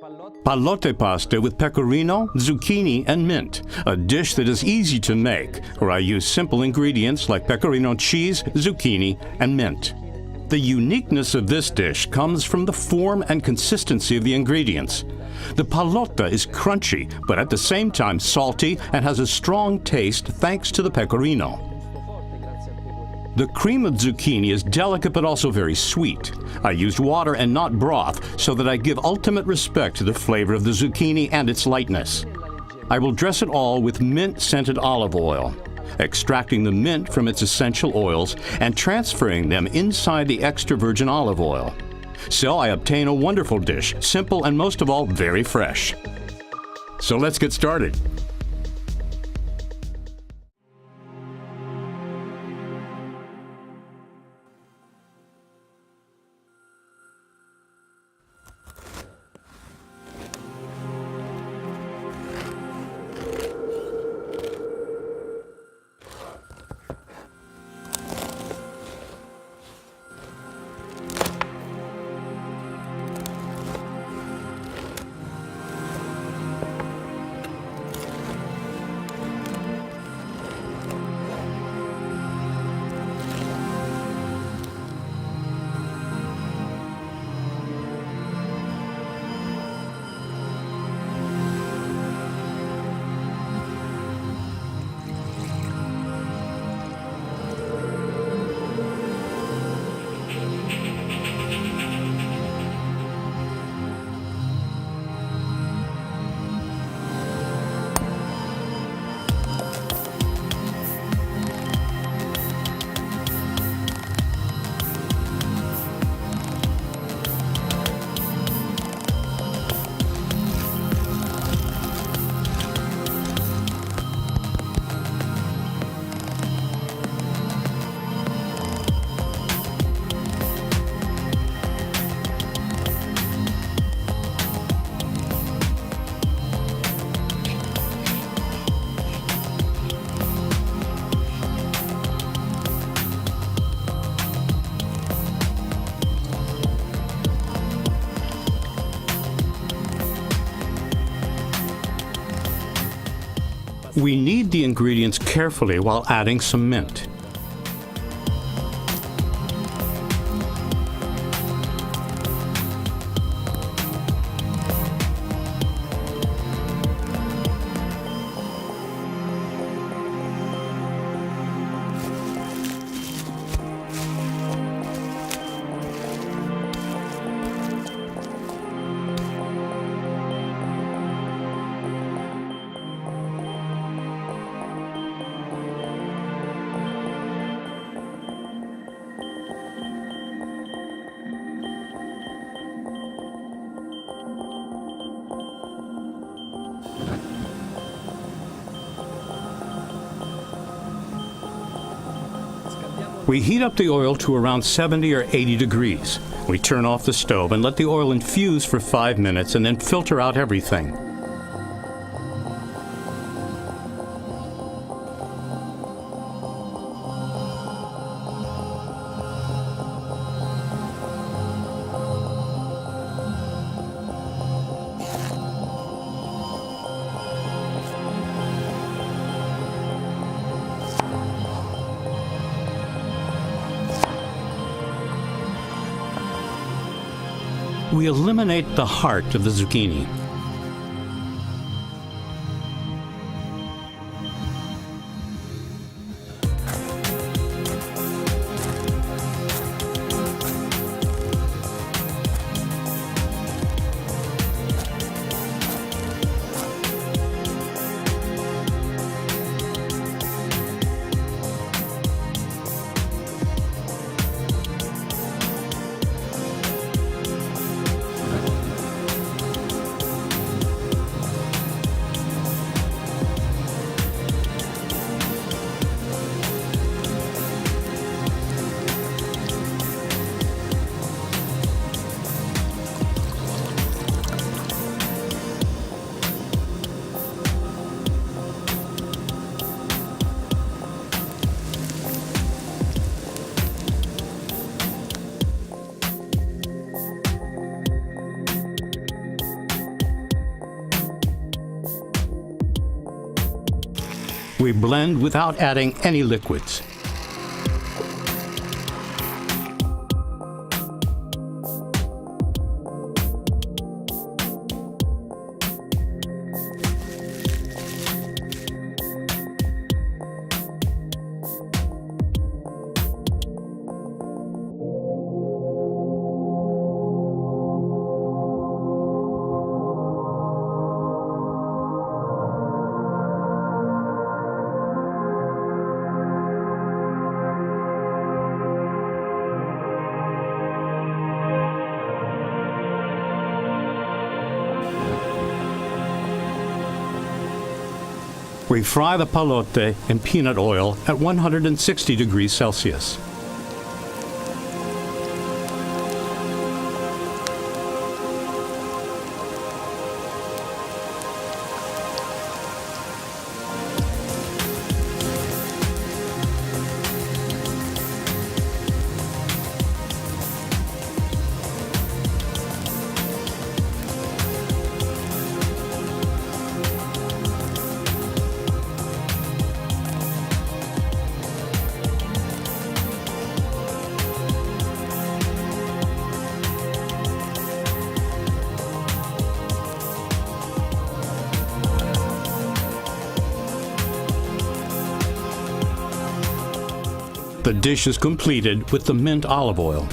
Pallotte pasta with pecorino, zucchini, and mint, a dish that is easy to make, where I use simple ingredients like pecorino cheese, zucchini, and mint. The uniqueness of this dish comes from the form and consistency of the ingredients. The pallotte is crunchy, but at the same time salty and has a strong taste thanks to the pecorino. The cream of zucchini is delicate but also very sweet. I used water and not broth so that I give ultimate respect to the flavor of the zucchini and its lightness. I will dress it all with mint-scented olive oil, extracting the mint from its essential oils and transferring them inside the extra virgin olive oil. So I obtain a wonderful dish, simple and most of all, very fresh. So let's get started. We knead the ingredients carefully while adding some mint. We heat up the oil to around 70 or 80 degrees. We turn off the stove and let the oil infuse for 5 minutes and then filter out everything. We eliminate the heart of the zucchini. We blend without adding any liquids. We fry the pallotte in peanut oil at 160 degrees Celsius. The dish is completed with the mint olive oil.